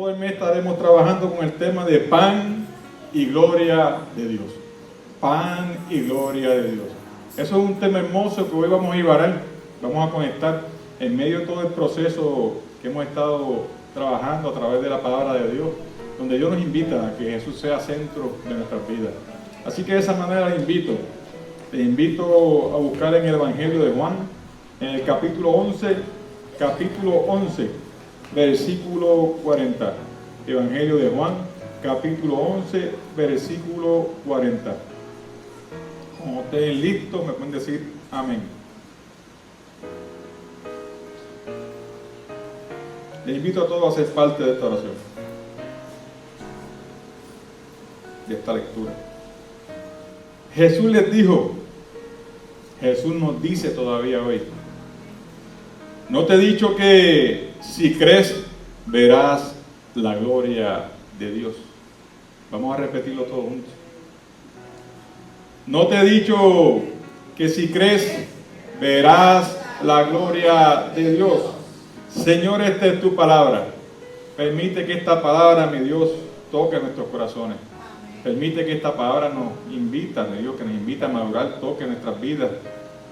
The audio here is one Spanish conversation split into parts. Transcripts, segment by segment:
todo el mes estaremos trabajando con el tema de pan y gloria de Dios. Pan y gloria de Dios. Eso es un tema hermoso que hoy vamos a ibarar, vamos a conectar en medio de todo el proceso que hemos estado trabajando a través de la palabra de Dios, donde Dios nos invita a que Jesús sea centro de nuestras vidas. Así que de esa manera les invito a buscar en el Evangelio de Juan, en el capítulo 11, versículo 40. Evangelio de Juan, capítulo 11, versículo 40. Cuando estén listos, me pueden decir amén. Les invito a todos a ser parte de esta oración, de esta lectura. Jesús les dijo, Jesús nos dice todavía hoy, ¿no te he dicho que si crees verás la gloria de Dios? Vamos a repetirlo todos juntos. ¿No te he dicho que si crees verás la gloria de Dios? Señor, esta es tu palabra. Permite que esta palabra, mi Dios, toque nuestros corazones. Permite que esta palabra nos invita, mi Dios, que nos invita a madurar, toque nuestras vidas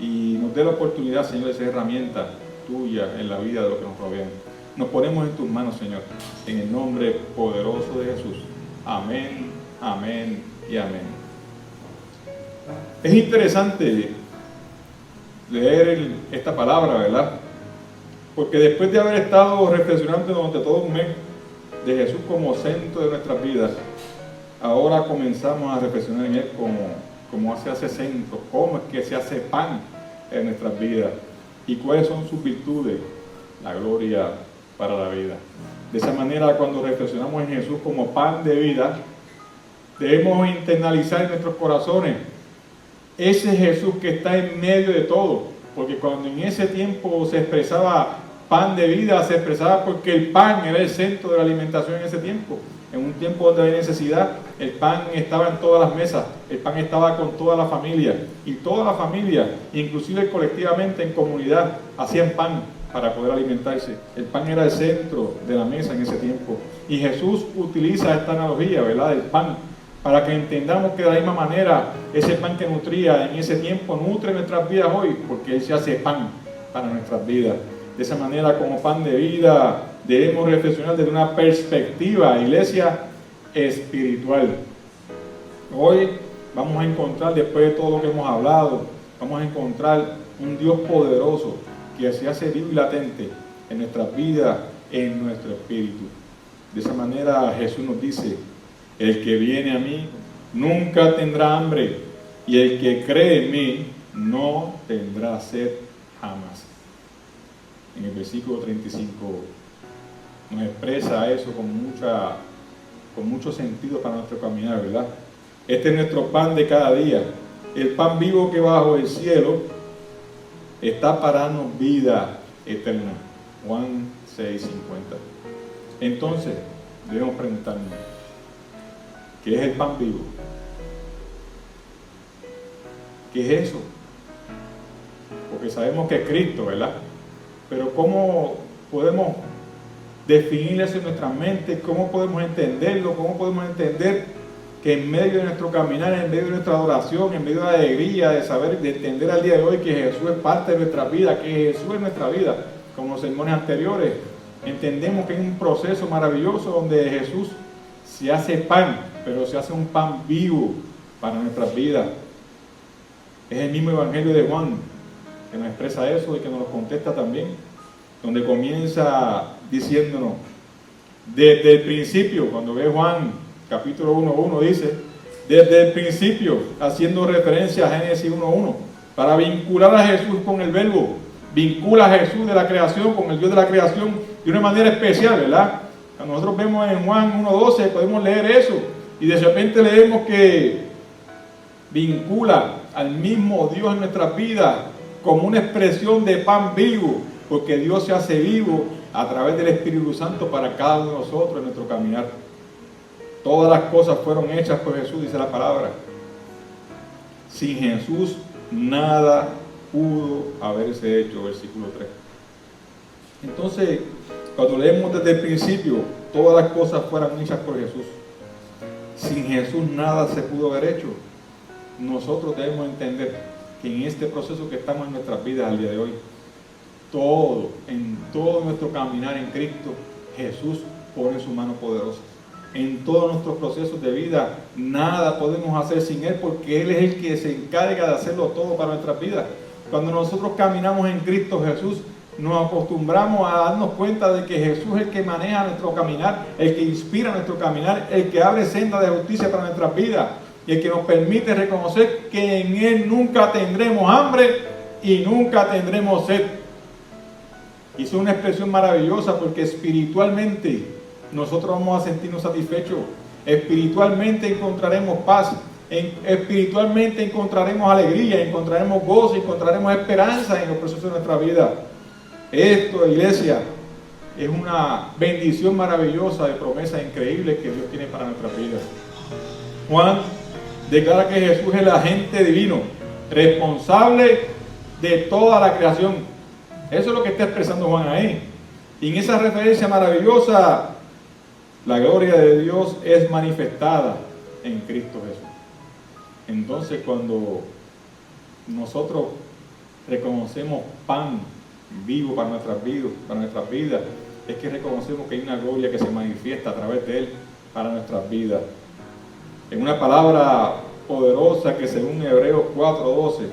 y nos dé la oportunidad, Señor, de ser herramienta tuya en la vida de los que nos rodean. Nos ponemos en tus manos, Señor, en el nombre poderoso de Jesús. Amén, amén y amén. Es interesante leer esta palabra, ¿verdad? Porque después de haber estado reflexionando durante todo un mes de Jesús como centro de nuestras vidas, ahora comenzamos a reflexionar en Él como se hace centro, cómo es que se hace pan en nuestras vidas y cuáles son sus virtudes, la gloria para la vida. De esa manera, cuando reflexionamos en Jesús como pan de vida, debemos internalizar en nuestros corazones ese Jesús que está en medio de todo, porque cuando en ese tiempo se expresaba pan de vida, se expresaba porque el pan era el centro de la alimentación en ese tiempo. En un tiempo donde había necesidad, el pan estaba en todas las mesas, el pan estaba con toda la familia, y toda la familia, inclusive colectivamente en comunidad, hacían pan para poder alimentarse. El pan era el centro de la mesa en ese tiempo. Y Jesús utiliza esta analogía, ¿verdad?, del pan, para que entendamos que de la misma manera, ese pan que nutría en ese tiempo, nutre nuestras vidas hoy, porque Él se hace pan para nuestras vidas. De esa manera, como pan de vida, debemos reflexionar desde una perspectiva, iglesia, espiritual. Hoy vamos a encontrar, después de todo lo que hemos hablado, vamos a encontrar un Dios poderoso que se hace vivo y latente en nuestras vidas, en nuestro espíritu. De esa manera Jesús nos dice, el que viene a mí nunca tendrá hambre, y el que cree en mí no tendrá sed jamás. En el versículo 35 nos expresa eso con mucho sentido para nuestro caminar, ¿verdad? Este es nuestro pan de cada día, el pan vivo que bajo el cielo está para darnos vida eterna. Juan 6:50. Entonces, debemos preguntarnos, ¿qué es el pan vivo? ¿Qué es eso? Porque sabemos que es Cristo, ¿verdad? Pero ¿cómo podemos definir eso en nuestra mente? ¿Cómo podemos entenderlo? ¿Cómo podemos entender que en medio de nuestro caminar, en medio de nuestra adoración, en medio de la alegría, de saber, de entender al día de hoy que Jesús es parte de nuestra vida, que Jesús es nuestra vida, como los sermones anteriores, entendemos que es un proceso maravilloso donde Jesús se hace pan, pero se hace un pan vivo para nuestras vidas. Es el mismo Evangelio de Juan que nos expresa eso y que nos lo contesta también, donde comienza diciéndonos, desde el principio, cuando ve Juan capítulo 1:1 dice, desde el principio, haciendo referencia a Génesis 1:1, para vincular a Jesús con el verbo, vincula a Jesús de la creación con el Dios de la creación de una manera especial, ¿verdad? Cuando nosotros vemos en Juan 1:12 podemos leer eso y de repente leemos que vincula al mismo Dios en nuestras vidas como una expresión de pan vivo, porque Dios se hace vivo a través del Espíritu Santo para cada uno de nosotros en nuestro caminar. Todas las cosas fueron hechas por Jesús, dice la palabra. Sin Jesús nada pudo haberse hecho, versículo 3. Entonces, Cuando leemos desde el principio, todas las cosas fueron hechas por Jesús. Sin Jesús nada se pudo haber hecho. Nosotros debemos entender que en este proceso que estamos en nuestras vidas al día de hoy, en todo nuestro caminar en Cristo, Jesús pone su mano poderosa. En todos nuestros procesos de vida, nada podemos hacer sin Él, porque Él es el que se encarga de hacerlo todo para nuestras vidas. Cuando nosotros caminamos en Cristo Jesús, nos acostumbramos a darnos cuenta de que Jesús es el que maneja nuestro caminar, el que inspira nuestro caminar, el que abre senda de justicia para nuestras vidas y el que nos permite reconocer que en Él nunca tendremos hambre y nunca tendremos sed. Y es una expresión maravillosa, porque espiritualmente nosotros vamos a sentirnos satisfechos, espiritualmente encontraremos paz, espiritualmente encontraremos alegría, encontraremos gozo, encontraremos esperanza en los procesos de nuestra vida. Esto, iglesia, es una bendición maravillosa de promesas increíbles que Dios tiene para nuestras vidas. Juan declara que Jesús es el agente divino, responsable de toda la creación. Eso es lo que está expresando Juan ahí. Y en esa referencia maravillosa, la gloria de Dios es manifestada en Cristo Jesús. Entonces, cuando nosotros reconocemos pan vivo para nuestras vidas, es que reconocemos que hay una gloria que se manifiesta a través de Él para nuestras vidas. En una palabra poderosa que según Hebreos 4:12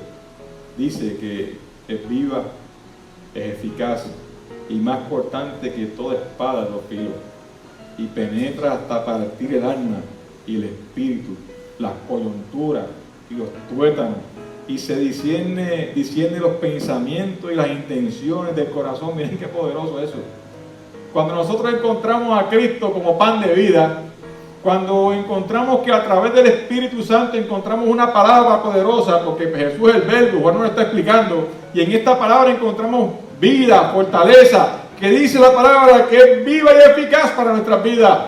dice que es viva, es eficaz y más cortante que toda espada de dos filos, y penetra hasta partir el alma y el espíritu, las coyunturas y los tuétanos, y se discierne los pensamientos y las intenciones del corazón. Miren qué poderoso eso. Cuando nosotros encontramos a Cristo como pan de vida, cuando encontramos que a través del Espíritu Santo encontramos una palabra poderosa, porque Jesús es el verbo, Juan nos lo está explicando, y en esta palabra encontramos vida, fortaleza, que dice la palabra que es viva y eficaz para nuestras vidas.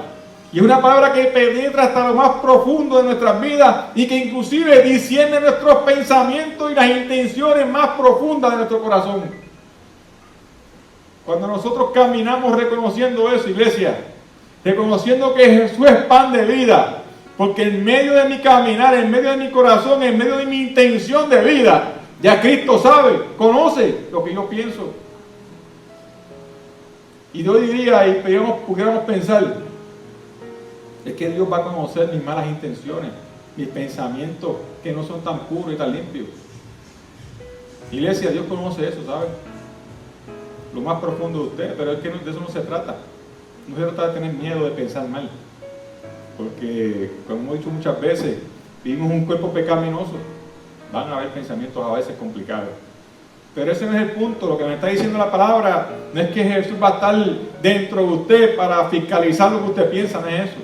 Y es una palabra que penetra hasta lo más profundo de nuestras vidas y que inclusive discierne nuestros pensamientos y las intenciones más profundas de nuestro corazón. Cuando nosotros caminamos reconociendo eso, iglesia, reconociendo que Jesús es pan de vida, porque en medio de mi caminar, en medio de mi corazón, en medio de mi intención de vida, ya Cristo sabe, conoce lo que yo pienso. Y yo diría, y pudiéramos pensar, es que Dios va a conocer mis malas intenciones, mis pensamientos que no son tan puros y tan limpios. Iglesia, Dios conoce eso, ¿sabe? Lo más profundo de usted, pero es que de eso no se trata. No se trata de tener miedo de pensar mal, porque, como he dicho muchas veces, vivimos un cuerpo pecaminoso. Van a haber pensamientos a veces complicados, pero ese no es el punto. Lo que me está diciendo la palabra no es que Jesús va a estar dentro de usted para fiscalizar lo que usted piensa, no es eso.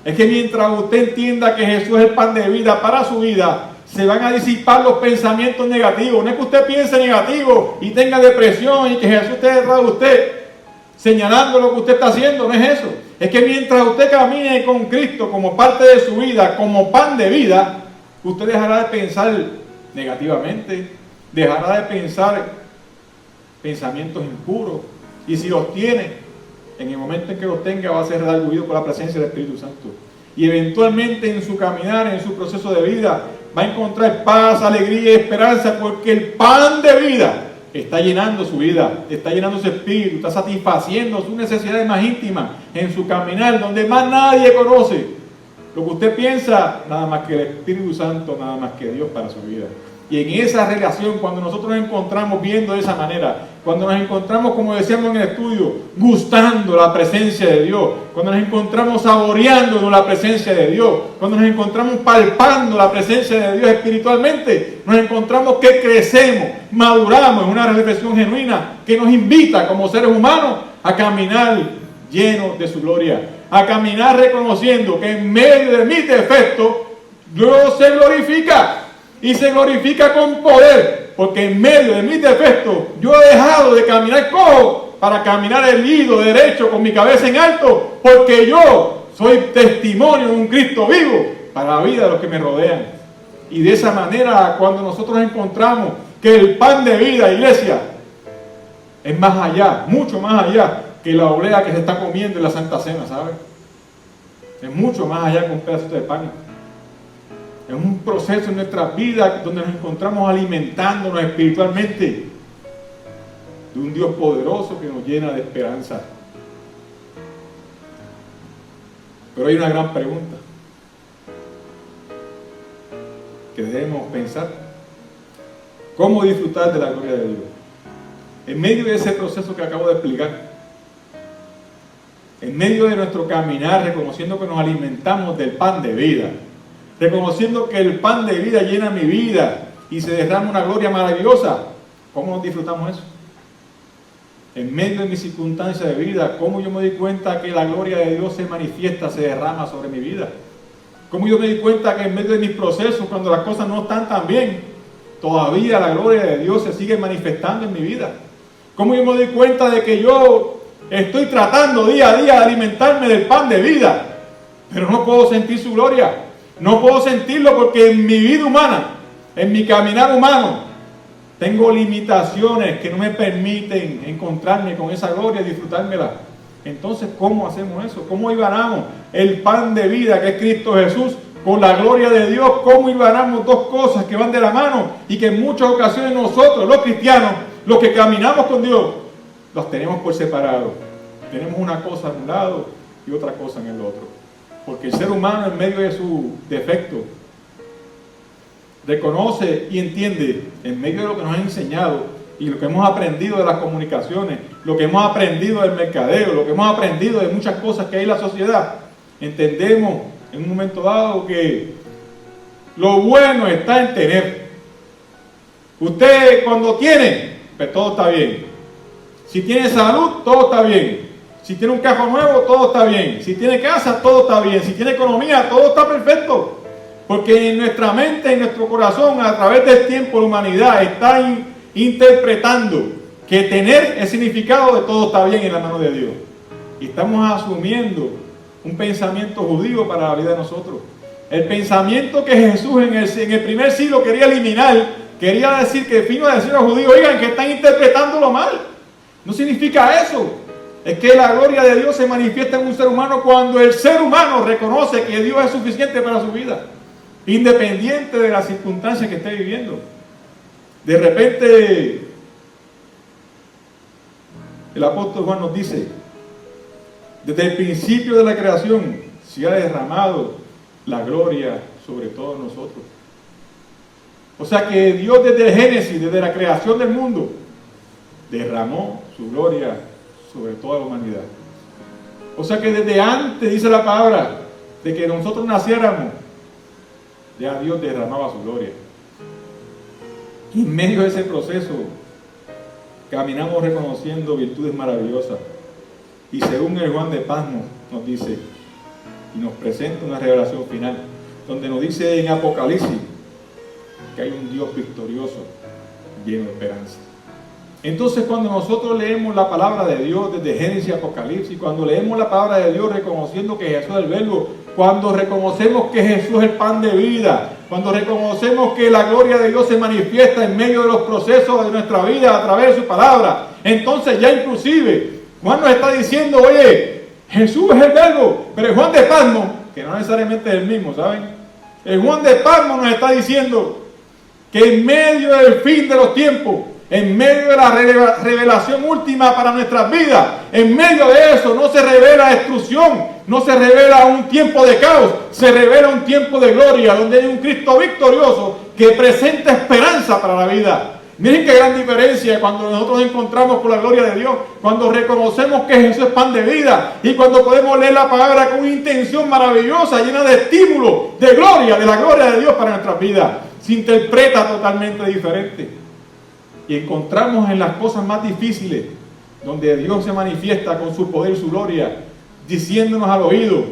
Es que mientras usted entienda que Jesús es el pan de vida para su vida, se van a disipar los pensamientos negativos. No es que usted piense negativo y tenga depresión y que Jesús esté detrás de usted señalando lo que usted está haciendo, no es eso. Es que mientras usted camine con Cristo como parte de su vida, como pan de vida, usted dejará de pensar negativamente, dejará de pensar pensamientos impuros, y si los tiene, en el momento en que los tenga, va a ser redarguido por la presencia del Espíritu Santo. Y eventualmente en su caminar, en su proceso de vida, va a encontrar paz, alegría y esperanza, porque el pan de vida está llenando su vida, está llenando su espíritu, está satisfaciendo sus necesidades más íntimas en su caminar, donde más nadie conoce lo que usted piensa, nada más que el Espíritu Santo, nada más que Dios para su vida. Y en esa relación, cuando nosotros nos encontramos viendo de esa manera, cuando nos encontramos, como decíamos en el estudio, gustando la presencia de Dios, cuando nos encontramos saboreando la presencia de Dios, cuando nos encontramos palpando la presencia de Dios espiritualmente, nos encontramos que crecemos, maduramos en una reflexión genuina que nos invita como seres humanos a caminar llenos de su gloria, a caminar reconociendo que en medio de mis defectos Dios se glorifica. Y se glorifica con poder, porque en medio de mis defectos yo he dejado de caminar cojo para caminar erguido, derecho, con mi cabeza en alto, porque yo soy testimonio de un Cristo vivo para la vida de los que me rodean. Y de esa manera, cuando nosotros encontramos que el pan de vida, iglesia, es más allá, mucho más allá que la oblea que se está comiendo en la Santa Cena, ¿sabe? Es mucho más allá que un pedacito de pan. Es un proceso en nuestras vidas donde nos encontramos alimentándonos espiritualmente de un Dios poderoso que nos llena de esperanza. Pero hay una gran pregunta que debemos pensar: ¿cómo disfrutar de la gloria de Dios? En medio de ese proceso que acabo de explicar, en medio de nuestro caminar, reconociendo que nos alimentamos del pan de vida, reconociendo que el pan de vida llena mi vida y se derrama una gloria maravillosa, ¿cómo disfrutamos eso? En medio de mis circunstancias de vida, ¿cómo yo me doy cuenta que la gloria de Dios se manifiesta, se derrama sobre mi vida? ¿Cómo yo me doy cuenta que en medio de mis procesos, cuando las cosas no están tan bien, todavía la gloria de Dios se sigue manifestando en mi vida? ¿Cómo yo me doy cuenta de que yo estoy tratando día a día de alimentarme del pan de vida, pero no puedo sentir su gloria? No puedo sentirlo porque en mi vida humana, en mi caminar humano, tengo limitaciones que no me permiten encontrarme con esa gloria y disfrutármela. Entonces, ¿cómo hacemos eso? ¿Cómo hilvanamos el pan de vida que es Cristo Jesús con la gloria de Dios? ¿Cómo hilvanamos dos cosas que van de la mano y que en muchas ocasiones nosotros, los cristianos, los que caminamos con Dios, los tenemos por separado? Tenemos una cosa a un lado y otra cosa en el otro. Porque el ser humano, en medio de su defecto, reconoce y entiende, en medio de lo que nos han enseñado y lo que hemos aprendido de las comunicaciones, lo que hemos aprendido del mercadeo, lo que hemos aprendido de muchas cosas que hay en la sociedad, entendemos en un momento dado que lo bueno está en tener. Usted cuando tiene, pues todo está bien. Si tiene salud, todo está bien. Si tiene un carro nuevo, todo está bien. Si tiene casa, todo está bien. Si tiene economía, todo está perfecto. Porque en nuestra mente, en nuestro corazón, a través del tiempo, la humanidad está interpretando que tener el significado de todo está bien en la mano de Dios. Y estamos asumiendo un pensamiento judío para la vida de nosotros. El pensamiento que Jesús en el primer siglo quería eliminar, quería decir que vino a decir a los judíos: oigan, que están interpretándolo mal. No significa eso. Es que la gloria de Dios se manifiesta en un ser humano cuando el ser humano reconoce que Dios es suficiente para su vida, independiente de las circunstancias que esté viviendo. De repente, el apóstol Juan nos dice: desde el principio de la creación se ha derramado la gloria sobre todos nosotros. O sea que Dios desde el Génesis, desde la creación del mundo, derramó su gloria sobre toda la humanidad. O sea que desde antes, dice la palabra, de que nosotros naciéramos, ya Dios derramaba su gloria. Y en medio de ese proceso caminamos reconociendo virtudes maravillosas. Y según el Juan de Patmos nos dice, y nos presenta una revelación final, donde nos dice en Apocalipsis que hay un Dios victorioso, lleno de esperanza. Entonces, cuando nosotros leemos la palabra de Dios desde Génesis y Apocalipsis, cuando leemos la palabra de Dios reconociendo que Jesús es el Verbo, cuando reconocemos que Jesús es el pan de vida, cuando reconocemos que la gloria de Dios se manifiesta en medio de los procesos de nuestra vida a través de su palabra, entonces ya inclusive Juan nos está diciendo: oye, Jesús es el Verbo. Pero el Juan de Patmos, que no necesariamente es el mismo, ¿saben? El Juan de Patmos nos está diciendo que en medio del fin de los tiempos, en medio de la revelación última para nuestras vidas, en medio de eso no se revela destrucción, no se revela un tiempo de caos, se revela un tiempo de gloria, donde hay un Cristo victorioso que presenta esperanza para la vida. Miren qué gran diferencia cuando nosotros nos encontramos con la gloria de Dios, cuando reconocemos que Jesús es pan de vida y cuando podemos leer la palabra con una intención maravillosa, llena de estímulo, de gloria, de la gloria de Dios para nuestras vidas. Se interpreta totalmente diferente. Y encontramos en las cosas más difíciles, donde Dios se manifiesta con su poder y su gloria, diciéndonos al oído: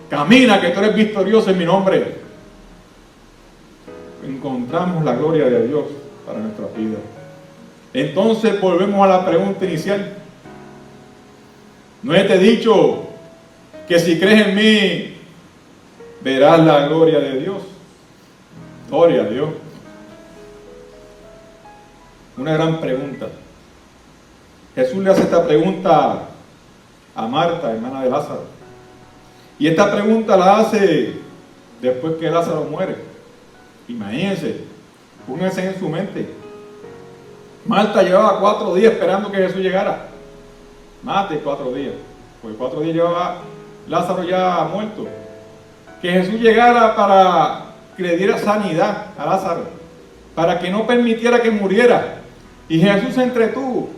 camina, que tú eres victorioso en mi nombre. Encontramos la gloria de Dios para nuestra vida. Entonces volvemos a la pregunta inicial: ¿no te he dicho que si crees en mí verás la gloria de Dios? Gloria a Dios. Una gran pregunta. Jesús le hace esta pregunta a Marta, hermana de Lázaro. Y esta pregunta la hace después que Lázaro muere. Imagínense, pónganse en su mente. Marta llevaba 4 días esperando que Jesús llegara. Más de 4 días, porque 4 días llevaba Lázaro ya muerto. Que Jesús llegara para que le diera sanidad a Lázaro, para que no permitiera que muriera. Y Jesús se entretuvo.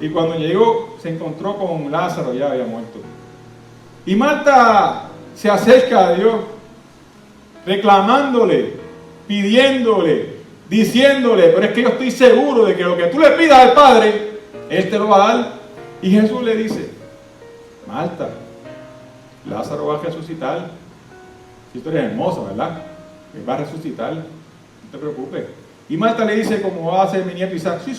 Y cuando llegó, se encontró con Lázaro, ya había muerto. Y Marta se acerca a Dios, reclamándole, pidiéndole, diciéndole: pero es que yo estoy seguro de que lo que tú le pidas al Padre, Él te lo va a dar. Y Jesús le dice: Marta, Lázaro va a resucitar. Si tú eres hermosa, ¿verdad? Él va a resucitar, no te preocupes. Y Marta le dice, como va a hacer mi nieto Isaac: sí.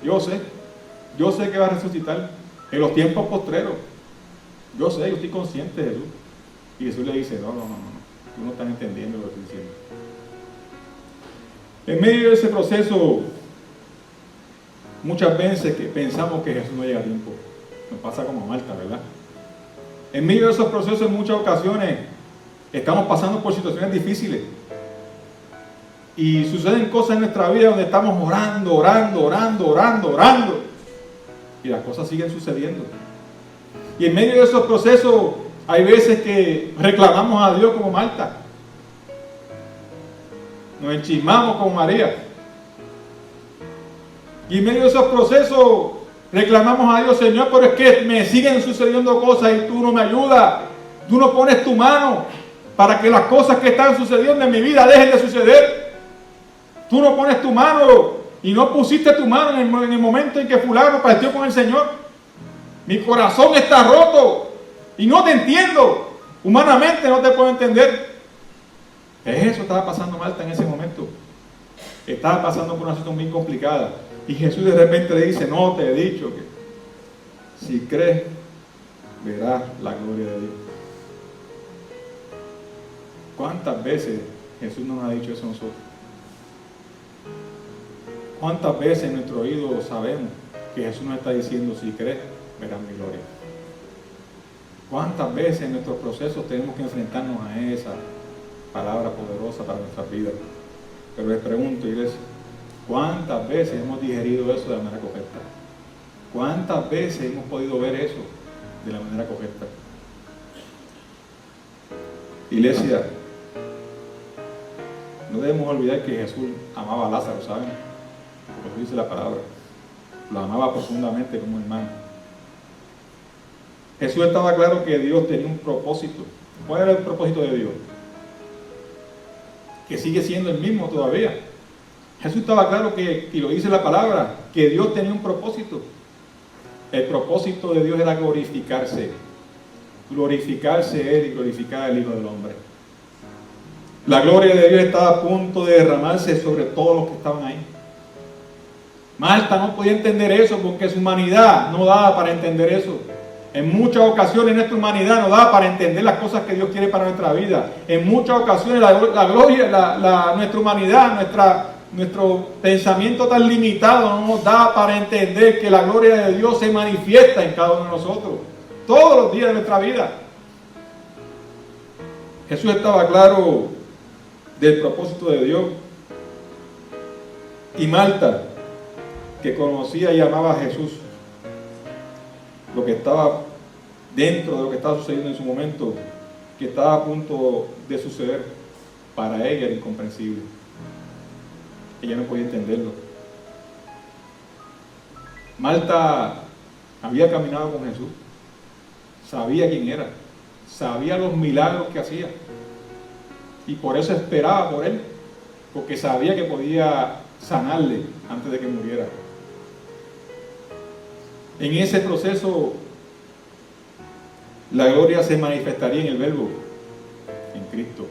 Yo sé que va a resucitar en los tiempos postreros. Yo estoy consciente, Jesús. Y Jesús le dice: no, tú no estás entendiendo lo que estoy diciendo. En medio de ese proceso, muchas veces que pensamos que Jesús no llega a tiempo. Nos pasa como a Marta, ¿verdad? En medio de esos procesos, en muchas ocasiones, estamos pasando por situaciones difíciles. Y suceden cosas en nuestra vida donde estamos orando. Y las cosas siguen sucediendo. Y en medio de esos procesos, hay veces que reclamamos a Dios como Marta. Nos enchismamos como María. Y en medio de esos procesos, reclamamos a Dios: Señor, pero es que me siguen sucediendo cosas y tú no me ayudas. Tú no pones tu mano para que las cosas que están sucediendo en mi vida dejen de suceder. Tú no pones tu mano y no pusiste tu mano en el momento en que fulano partió con el Señor. Mi corazón está roto y no te entiendo. Humanamente no te puedo entender. Eso estaba pasando Marta en ese momento. Estaba pasando por una situación muy complicada. Y Jesús de repente le dice: no te he dicho que si crees, verás la gloria de Dios. ¿Cuántas veces Jesús nos ha dicho eso a nosotros? ¿Cuántas veces en nuestro oído sabemos que Jesús nos está diciendo: si crees, verás mi gloria? ¿Cuántas veces en nuestros procesos tenemos que enfrentarnos a esa palabra poderosa para nuestras vidas? Pero les pregunto, iglesia, ¿cuántas veces hemos digerido eso de la manera correcta? ¿Cuántas veces hemos podido ver eso de la manera correcta? Iglesia, no debemos olvidar que Jesús amaba a Lázaro, ¿saben? Porque dice la palabra, lo amaba profundamente como hermano. Jesús estaba claro que Dios tenía un propósito. ¿Cuál era el propósito de Dios? Que sigue siendo el mismo todavía. Jesús estaba claro que, y lo dice la palabra, que Dios tenía un propósito. El propósito de Dios era glorificarse. Glorificarse Él y glorificar al Hijo del Hombre. La gloria de Dios estaba a punto de derramarse sobre todos los que estaban ahí. Marta no podía entender eso porque su humanidad no daba para entender eso. En muchas ocasiones nuestra humanidad no da para entender las cosas que Dios quiere para nuestra vida. En muchas ocasiones la gloria, nuestra humanidad, nuestro pensamiento tan limitado no nos da para entender que la gloria de Dios se manifiesta en cada uno de nosotros, todos los días de nuestra vida. Jesús estaba claro del propósito de Dios. Y Marta, que conocía y amaba a Jesús, lo que estaba dentro de lo que estaba sucediendo en su momento, que estaba a punto de suceder, para ella era incomprensible. Ella no podía entenderlo. Marta había caminado con Jesús, sabía quién era, sabía los milagros que hacía, y por eso esperaba por él, porque sabía que podía sanarle antes de que muriera. En ese proceso, la gloria se manifestaría en el Verbo, en Cristo.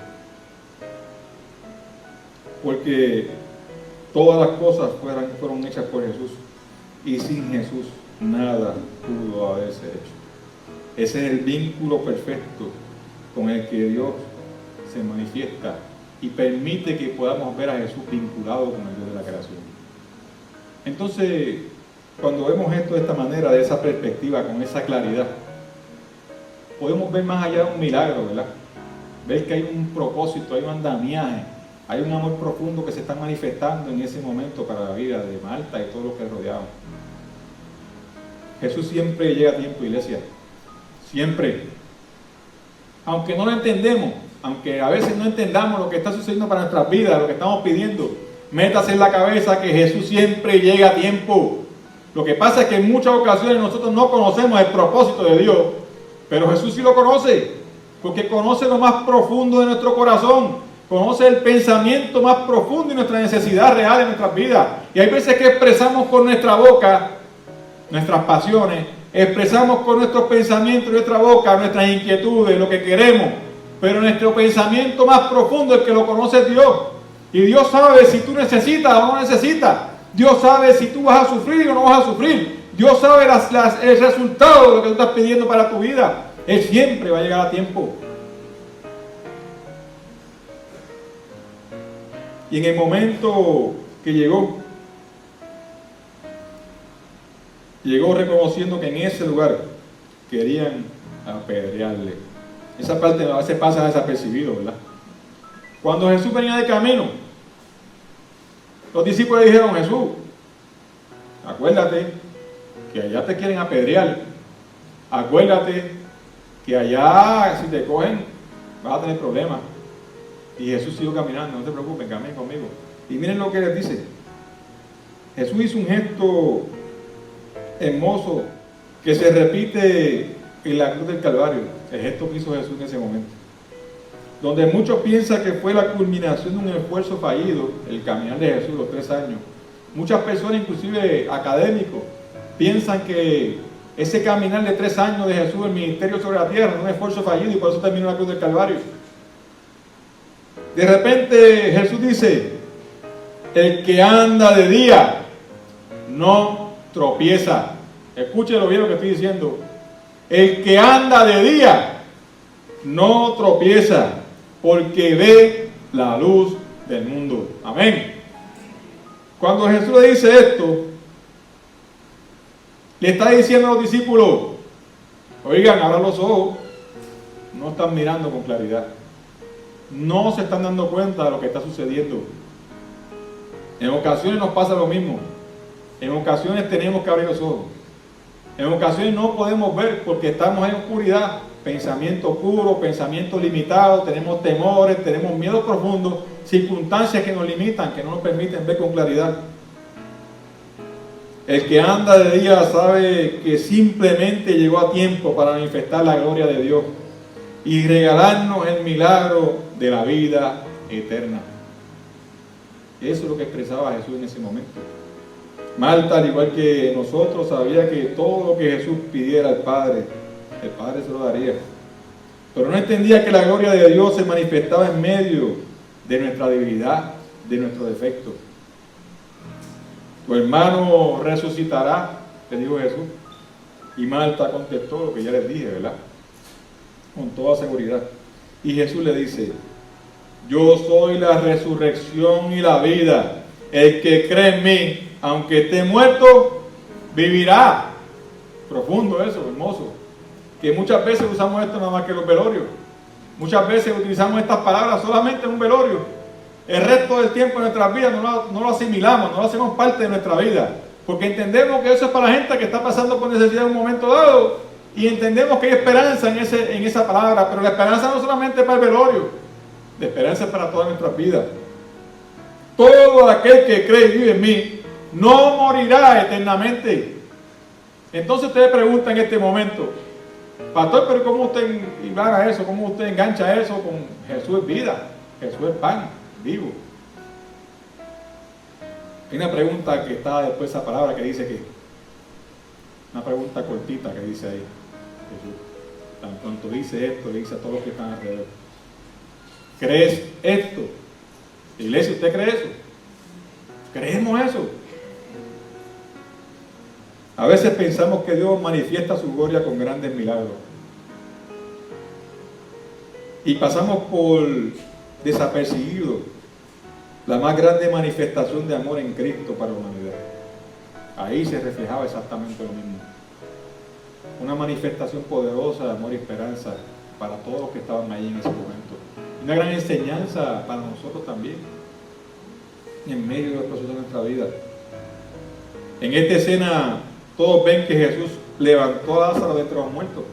Porque todas las cosas fueron hechas por Jesús, y sin Jesús nada pudo haberse hecho. Ese es el vínculo perfecto con el que Dios se manifiesta y permite que podamos ver a Jesús vinculado con el Dios de la creación. Entonces, cuando vemos esto de esta manera, de esa perspectiva, con esa claridad, podemos ver más allá de un milagro, ¿verdad? Ver que hay un propósito, hay un andamiaje, hay un amor profundo que se está manifestando en ese momento para la vida de Marta y todos los que rodeaban. Jesús siempre llega a tiempo, iglesia. Siempre. Aunque no lo entendemos, aunque a veces no entendamos lo que está sucediendo para nuestras vidas, lo que estamos pidiendo, métase en la cabeza que Jesús siempre llega a tiempo. Lo que pasa es que en muchas ocasiones nosotros no conocemos el propósito de Dios, pero Jesús sí lo conoce, porque conoce lo más profundo de nuestro corazón, conoce el pensamiento más profundo y nuestra necesidad real en nuestras vidas. Y hay veces que expresamos con nuestra boca nuestras pasiones, expresamos con nuestros pensamientos en nuestra boca nuestras inquietudes, lo que queremos, pero nuestro pensamiento más profundo es que lo conoce Dios. Y Dios sabe si tú necesitas o no necesitas. Dios sabe si tú vas a sufrir o no vas a sufrir. Dios sabe el resultado de lo que tú estás pidiendo para tu vida. Él siempre va a llegar a tiempo. Y en el momento que llegó reconociendo que en ese lugar querían apedrearle. Esa parte a veces pasa desapercibido, ¿verdad? Cuando Jesús venía de camino, los discípulos le dijeron: Jesús, acuérdate que allá te quieren apedrear. Acuérdate que allá, si te cogen, vas a tener problemas. Y Jesús siguió caminando: no te preocupes, caminen conmigo. Y miren lo que les dice. Jesús hizo un gesto hermoso que se repite en la cruz del Calvario, el gesto que hizo Jesús en ese momento, donde muchos piensan que fue la culminación de un esfuerzo fallido, el caminar de Jesús los 3 años. Muchas personas, inclusive académicos, piensan que ese caminar de 3 años de Jesús, el ministerio sobre la tierra, es un esfuerzo fallido y por eso terminó la cruz del Calvario. De repente Jesús dice: el que anda de día no tropieza. Escúchelo bien lo que estoy diciendo. El que anda de día no tropieza, porque ve la luz del mundo. Amén. Cuando Jesús le dice esto, le está diciendo a los discípulos: oigan, abran los ojos. No están mirando con claridad. No se están dando cuenta de lo que está sucediendo. En ocasiones nos pasa lo mismo. En ocasiones tenemos que abrir los ojos. En ocasiones no podemos ver porque estamos en oscuridad, pensamiento oscuro, pensamiento limitado, tenemos temores, tenemos miedos profundos, circunstancias que nos limitan, que no nos permiten ver con claridad. El que anda de día sabe que simplemente llegó a tiempo para manifestar la gloria de Dios y regalarnos el milagro de la vida eterna. Eso es lo que expresaba Jesús en ese momento. Marta, al igual que nosotros, sabía que todo lo que Jesús pidiera al Padre, el Padre se lo daría. Pero no entendía que la gloria de Dios se manifestaba en medio de nuestra debilidad, de nuestro defecto. Tu hermano resucitará, le dijo Jesús. Y Marta contestó lo que ya les dije, ¿verdad? Con toda seguridad. Y Jesús le dice: yo soy la resurrección y la vida. El que cree en mí, aunque esté muerto, vivirá. Profundo eso, hermoso. Que muchas veces usamos esto nada más que en los velorios. Muchas veces utilizamos estas palabras solamente en un velorio. El resto del tiempo de nuestras vidas no lo asimilamos, no lo hacemos parte de nuestra vida. Porque entendemos que eso es para la gente que está pasando por necesidad en un momento dado. Y entendemos que hay esperanza en esa palabra. Pero la esperanza no solamente es para el velorio. La esperanza es para todas nuestras vidas. Todo aquel que cree y vive en mí no morirá eternamente. Entonces usted pregunta en este momento: pastor, pero ¿cómo usted hilvana eso? ¿Cómo usted engancha eso con Jesús es vida? Jesús es pan vivo. Hay una pregunta que está después de esa palabra que dice que, una pregunta cortita que dice ahí Jesús. Tan pronto dice esto, le dice a todos los que están alrededor: ¿crees esto? Iglesia, ¿usted cree eso? ¿Creemos eso? A veces pensamos que Dios manifiesta su gloria con grandes milagros. Y pasamos por desapercibido la más grande manifestación de amor en Cristo para la humanidad. ahí se reflejaba exactamente lo mismo. Una manifestación poderosa de amor y esperanza para todos los que estaban ahí en ese momento. Una gran enseñanza para nosotros también, en medio del proceso de nuestra vida. En esta escena, todos ven que Jesús levantó a Lázaro de entre los muertos.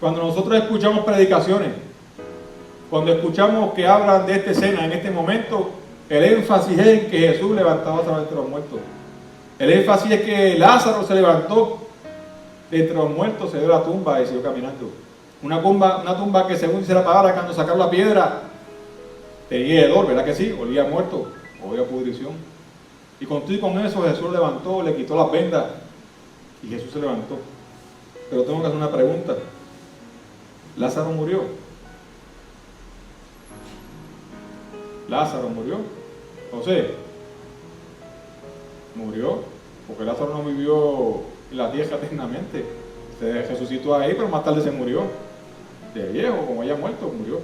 Cuando nosotros escuchamos predicaciones, cuando escuchamos que hablan de esta escena, en este momento, el énfasis es en que Jesús levantó a Lázaro de entre los muertos. El énfasis es que Lázaro se levantó de entre los muertos, se dio a la tumba y siguió caminando. Una tumba que, según dice la palabra, cuando sacaron la piedra, tenía hedor, ¿verdad que sí? Olía a muerto, olía a pudrición. Y con eso Jesús levantó, le quitó las vendas y Jesús se levantó. Pero tengo que hacer una pregunta. ¿Lázaro murió? ¿Lázaro murió? José, murió, porque Lázaro no vivió en la tierra eternamente. Se resucitó ahí, pero más tarde se murió. De viejo, como haya muerto, murió.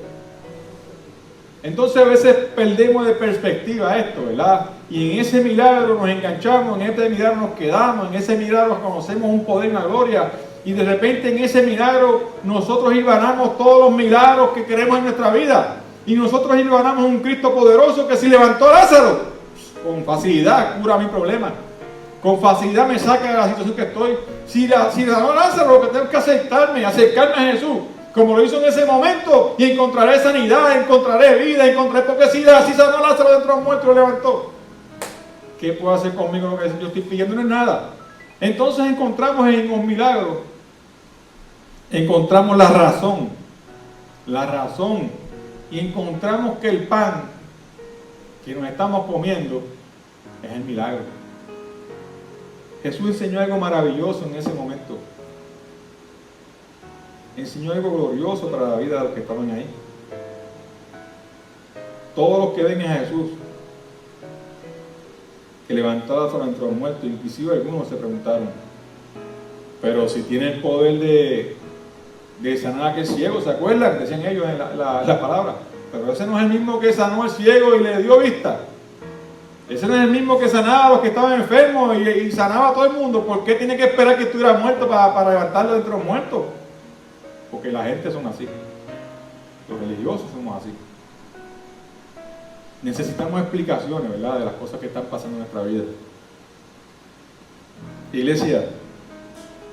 Entonces a veces perdemos de perspectiva esto, ¿verdad? Y en ese milagro nos enganchamos, en este milagro nos quedamos, en ese milagro conocemos un poder, una gloria, y de repente en ese milagro nosotros hilvanamos todos los milagros que queremos en nuestra vida. Y nosotros hilvanamos un Cristo poderoso que si levantó a Lázaro, con facilidad cura mi problema. Con facilidad me saca de la situación que estoy. Si sanó a Lázaro, lo que tengo que acercarme a Jesús, como lo hizo en ese momento, y encontraré sanidad, encontraré vida, encontraré, porque si sanó a Lázaro dentro de los muertos, lo levantó. ¿Qué puedo hacer conmigo? Lo que yo estoy pidiendo no es nada. Entonces encontramos en un milagro, encontramos la razón, y encontramos que el pan que nos estamos comiendo es el milagro. Jesús enseñó algo maravilloso en ese momento. Enseñó algo glorioso para la vida de los que estaban ahí. Todos los que ven a Jesús, que levantó a Lázaro entre los muertos, inclusive algunos se preguntaron, pero si tiene el poder de sanar a aquel ciego, ¿se acuerdan? Decían ellos en la palabra. Pero ese no es el mismo que sanó al ciego y le dio vista. Ese no es el mismo que sanaba a los que estaban enfermos y sanaba a todo el mundo. ¿Por qué tiene que esperar que estuviera muerto para levantarlo de entre los muertos? Porque la gente son así. Los religiosos somos así. Necesitamos explicaciones, ¿verdad?, de las cosas que están pasando en nuestra vida. Iglesia,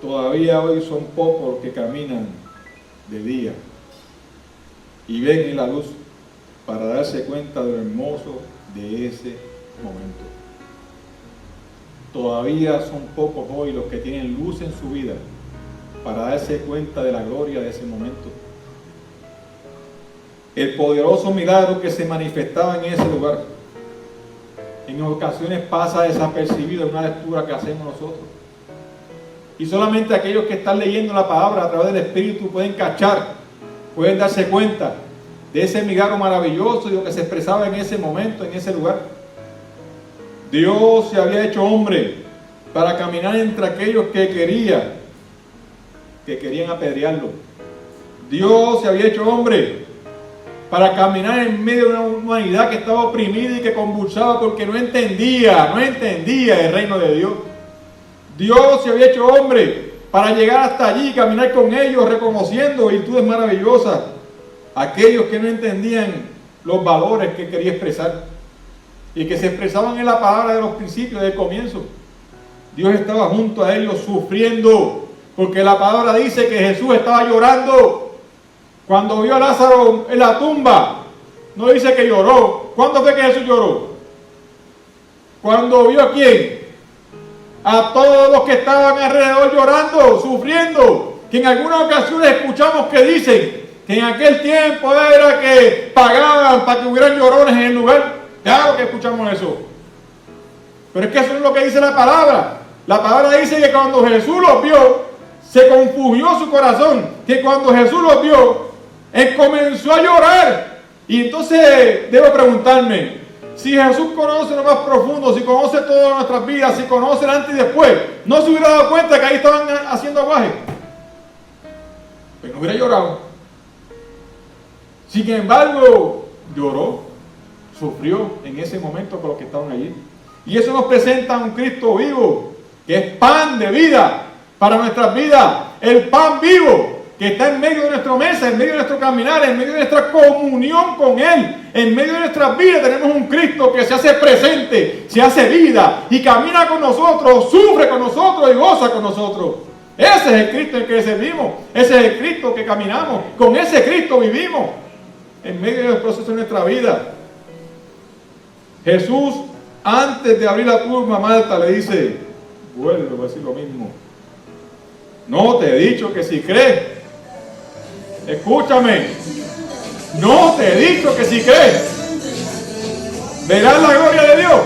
todavía hoy son pocos los que caminan de día y ven en la luz para darse cuenta de lo hermoso de ese momento. Todavía son pocos hoy los que tienen luz en su vida para darse cuenta de la gloria de ese momento. El poderoso milagro que se manifestaba en ese lugar en ocasiones pasa desapercibido en una lectura que hacemos nosotros. Y solamente aquellos que están leyendo la palabra a través del Espíritu pueden cachar, pueden darse cuenta de ese milagro maravilloso y lo que se expresaba en ese momento, en ese lugar. Dios se había hecho hombre para caminar entre aquellos que querían apedrearlo. Dios se había hecho hombre para caminar en medio de una humanidad que estaba oprimida y que convulsaba porque no entendía el reino de Dios. Dios se había hecho hombre para llegar hasta allí y caminar con ellos, reconociendo virtudes maravillosas. Aquellos que no entendían los valores que quería expresar y que se expresaban en la palabra de los principios, del comienzo. Dios estaba junto a ellos sufriendo, porque la palabra dice que Jesús estaba llorando. Cuando vio a Lázaro en la tumba, no dice que lloró. ¿Cuándo fue que Jesús lloró? Cuando vio a quién, a todos los que estaban alrededor llorando, sufriendo, que en algunas ocasiones escuchamos que dicen que en aquel tiempo era que pagaban para que hubieran llorones en el lugar. Claro que escuchamos eso, pero es que eso es lo que dice la palabra. La palabra dice que cuando Jesús los vio, se confundió su corazón, que cuando Jesús los vio, él comenzó a llorar. Y entonces debo preguntarme, si Jesús conoce lo más profundo, si conoce todas nuestras vidas, si conoce el antes y después, ¿no se hubiera dado cuenta que ahí estaban haciendo aguaje? Pues no hubiera llorado. Sin embargo, lloró, sufrió en ese momento con los que estaban allí. Y eso nos presenta a un Cristo vivo, que es pan de vida para nuestras vidas, el pan vivo que está en medio de nuestra mesa, en medio de nuestro caminar, en medio de nuestra comunión con Él, en medio de nuestras vidas tenemos un Cristo que se hace presente, se hace vida y camina con nosotros, sufre con nosotros y goza con nosotros. Ese es el Cristo en el que servimos, ese es el Cristo que caminamos, con ese Cristo vivimos en medio de los procesos de nuestra vida. Jesús, antes de abrir la tumba a Marta, le dice, vuelvo a decir lo mismo, no te he dicho que si crees, escúchame, no te he dicho que si crees, verás la gloria de Dios.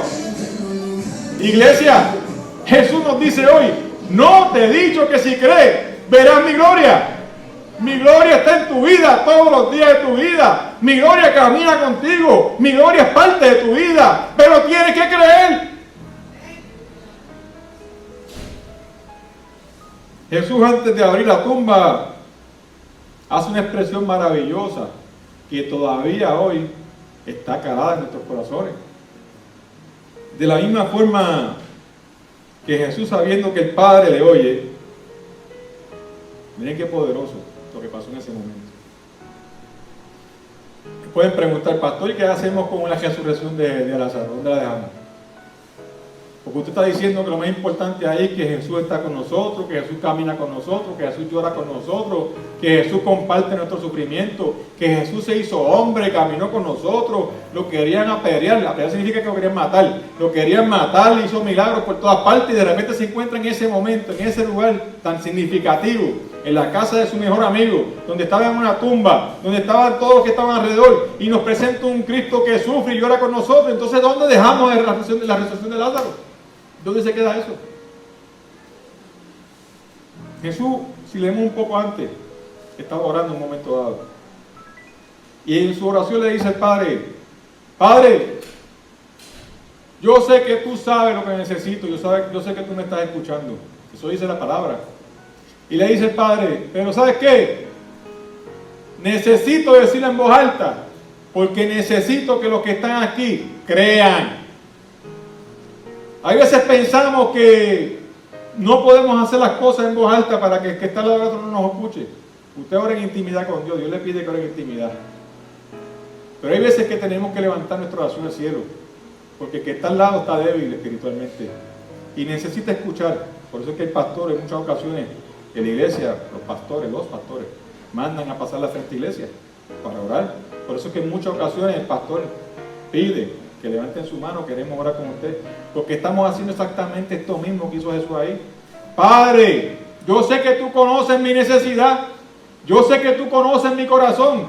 Iglesia, Jesús nos dice hoy, no te he dicho que si crees, verás mi gloria. Mi gloria está en tu vida todos los días de tu vida. Mi gloria camina contigo. Mi gloria es parte de tu vida. Pero tienes que creer. Jesús, antes de abrir la tumba, hace una expresión maravillosa que todavía hoy está calada en nuestros corazones. De la misma forma que Jesús, sabiendo que el Padre le oye, miren qué poderoso lo que pasó en ese momento. Pueden preguntar, pastor, ¿y qué hacemos con la resurrección de Lázaro? ¿Dónde la dejamos? Porque usted está diciendo que lo más importante ahí es que Jesús está con nosotros, que Jesús camina con nosotros, que Jesús llora con nosotros, que Jesús comparte nuestro sufrimiento, que Jesús se hizo hombre, caminó con nosotros. Lo querían apedrear, apedrear significa que lo querían matar, lo querían matar, le hizo milagros por todas partes y de repente se encuentra en ese momento, en ese lugar tan significativo, en la casa de su mejor amigo, donde estaba en una tumba, donde estaban todos los que estaban alrededor, y nos presenta un Cristo que sufre y llora con nosotros. Entonces, ¿dónde dejamos la resurrección de Lázaro? ¿Dónde se queda eso? Jesús, si leemos un poco antes, estaba orando en un momento dado, y en su oración le dice al Padre, Padre, yo sé que tú sabes lo que necesito, yo sé que tú me estás escuchando. Eso dice la palabra. Y le dice el Padre, pero ¿sabes qué? Necesito decirlo en voz alta, porque necesito que los que están aquí crean. Hay veces pensamos que no podemos hacer las cosas en voz alta para que el que está al lado del otro no nos escuche. Usted ora en intimidad con Dios, Dios le pide que ore en intimidad. Pero hay veces que tenemos que levantar nuestra oración al cielo, porque el que está al lado está débil espiritualmente y necesita escuchar. Por eso es que el pastor en muchas ocasiones en la iglesia, los pastores mandan a pasar la frente a la iglesia para orar. Por eso es que en muchas ocasiones el pastor pide que levanten su mano, queremos orar con usted, porque estamos haciendo exactamente esto mismo que hizo Jesús ahí. Padre, yo sé que tú conoces mi necesidad, yo sé que tú conoces mi corazón,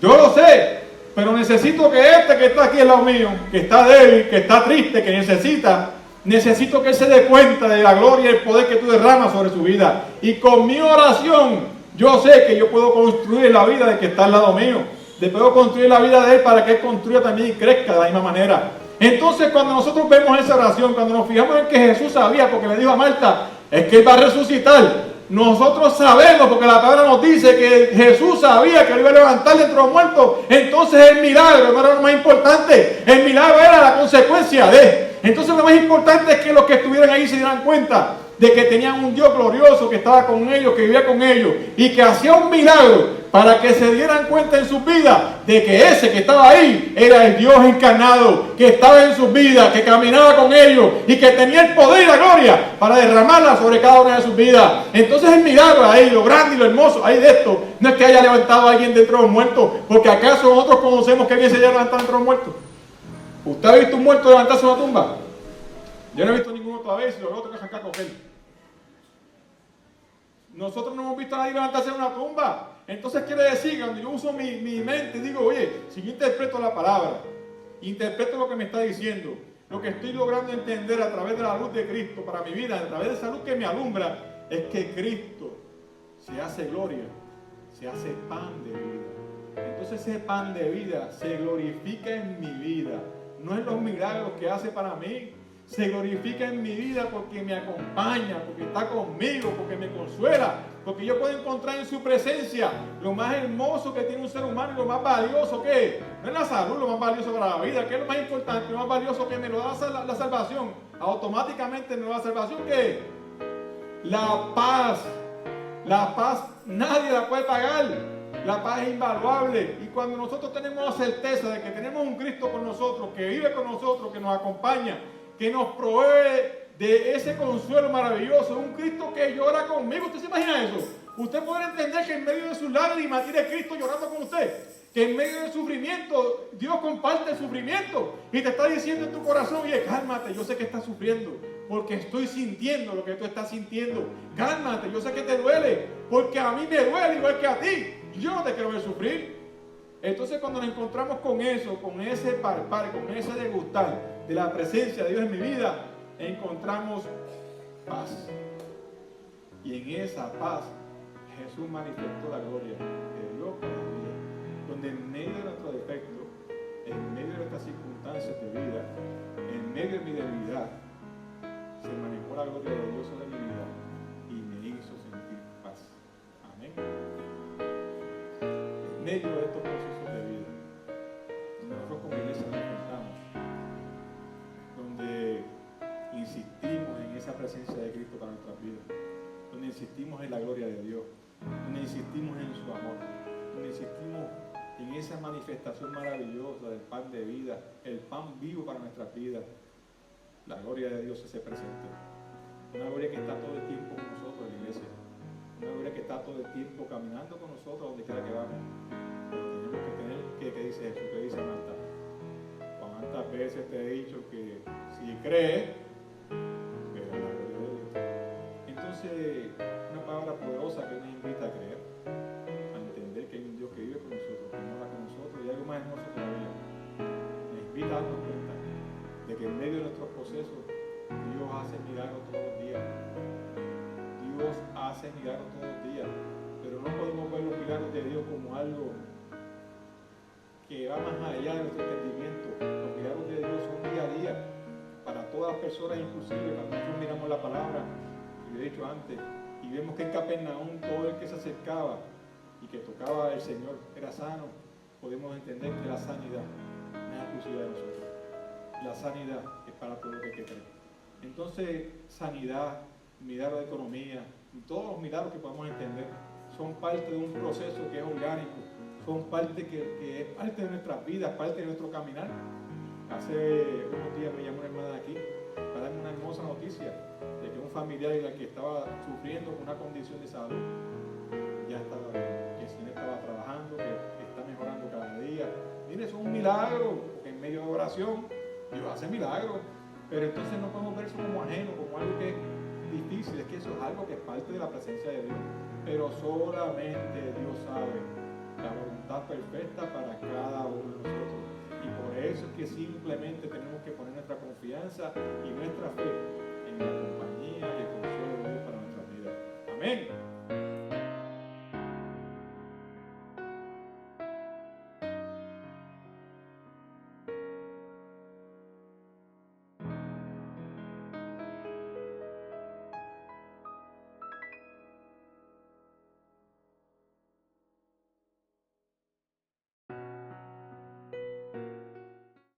yo lo sé, pero necesito que este que está aquí al lado mío, que está débil, que está triste, que necesito que él se dé cuenta de la gloria y el poder que tú derramas sobre su vida. Y con mi oración, yo sé que yo puedo construir la vida del que está al lado mío. Puedo construir la vida de él para que él construya también y crezca de la misma manera. Entonces, cuando nosotros vemos esa oración, cuando nos fijamos en que Jesús sabía, porque le dijo a Marta, es que él va a resucitar. Nosotros sabemos, porque la palabra nos dice que Jesús sabía que él iba a levantar de entre los muertos. Entonces el milagro no era lo más importante, el milagro era la consecuencia de. Entonces lo más importante es que los que estuvieran ahí se dieran cuenta de que tenían un Dios glorioso que estaba con ellos, que vivía con ellos y que hacía un milagro para que se dieran cuenta en sus vidas de que ese que estaba ahí era el Dios encarnado, que estaba en sus vidas, que caminaba con ellos y que tenía el poder y la gloria para derramarla sobre cada una de sus vidas. Entonces el milagro ahí, lo grande y lo hermoso ahí de esto, no es que haya levantado a alguien de entre los muertos, porque acaso nosotros conocemos que alguien se haya levantado entre los muertos. ¿Usted ha visto un muerto levantarse de una tumba? Yo no he visto ninguno todavía, y si lo veo tengo que arrancar a coger. Nosotros no hemos visto a nadie levantarse de una tumba. Entonces quiere decir que cuando yo uso mi mente y digo, oye, si yo interpreto la palabra, interpreto lo que me está diciendo, lo que estoy logrando entender a través de la luz de Cristo para mi vida, a través de esa luz que me alumbra, es que Cristo se hace gloria, se hace pan de vida. Entonces ese pan de vida se glorifica en mi vida. No es los milagros que hace para mí, se glorifica en mi vida porque me acompaña, porque está conmigo, porque me consuela, porque yo puedo encontrar en su presencia lo más hermoso que tiene un ser humano y lo más valioso que es. No es la salud lo más valioso para la vida, que es lo más importante, lo más valioso que me lo da la salvación. Automáticamente me lo da la salvación, ¿qué es? La paz. La paz nadie la puede pagar. La paz es invaluable. Y cuando nosotros tenemos la certeza de que tenemos un Cristo con nosotros, que vive con nosotros, que nos acompaña, que nos provee de ese consuelo maravilloso, un Cristo que llora conmigo. ¿Usted se imagina eso? Usted puede entender que en medio de sus lágrimas tiene Cristo llorando con usted. Que en medio del sufrimiento, Dios comparte el sufrimiento y te está diciendo en tu corazón: oye, cálmate, yo sé que estás sufriendo, porque estoy sintiendo lo que tú estás sintiendo. Cálmate, yo sé que te duele, porque a mí me duele igual que a ti. Yo no te quiero ver sufrir. Entonces, cuando nos encontramos con eso, con ese palpar, con ese degustar de la presencia de Dios en mi vida, encontramos paz. Y en esa paz Jesús manifestó la gloria de Dios para la vida, donde en medio de nuestro defecto, en medio de nuestras circunstancias de vida, en medio de mi debilidad, se manifestó la gloria de Dios sobre mi vida y me hizo sentir paz. Amén. En medio de estos procesos de vida, nosotros como iglesia nos enfrentamos, donde insistimos en esa presencia de Cristo para nuestras vidas, donde insistimos en la gloria de Dios, donde insistimos en su amor, donde insistimos en esa manifestación maravillosa del pan de vida, el pan vivo para nuestras vidas. La gloria de Dios se hace presente. Una gloria que está todo el tiempo con nosotros en la iglesia, una gloria que está todo el tiempo caminando con nosotros donde quiera que vamos. Pero tenemos que tener, ¿qué dice Jesús? ¿Qué dice Marta? ¿Cuántas veces te he dicho que si crees, verás la gloria de Dios? Entonces, una palabra poderosa que nos invita a creer, a entender que hay un Dios que vive con nosotros, que mora con nosotros, y algo más hermoso todavía. Nos invita a darnos cuenta de que en medio de nuestros procesos Dios hace milagros todos los días. Dios hace milagros todos los días, pero no podemos ver los milagros de Dios como algo que va más allá de nuestro entendimiento. Los milagros de Dios son día a día para todas las personas, inclusive cuando nosotros miramos la palabra, y lo he dicho antes, y vemos que en Capernaum todo el que se acercaba y que tocaba al Señor era sano, podemos entender que la sanidad no es exclusiva de nosotros. La sanidad es para todo el que cree. Entonces, sanidad, milagros de economía, todos los milagros que podamos entender son parte de un proceso que es orgánico, son parte que es parte de nuestras vidas, parte de nuestro caminar. Hace unos días me llamó una hermana de aquí para darme una hermosa noticia de que un familiar que estaba sufriendo con una condición de salud ya estaba bien, que el Señor estaba trabajando, que está mejorando cada día. Mire, eso es un milagro, porque en medio de oración Dios hace milagros, pero entonces no podemos ver eso como ajeno, como algo que es difícil. Es que eso es algo que es parte de la presencia de Dios, pero solamente Dios sabe la voluntad perfecta para cada uno de nosotros, y por eso es que simplemente tenemos que poner nuestra confianza y nuestra fe en la compañía y el consuelo de Dios para nuestras vidas. Amén.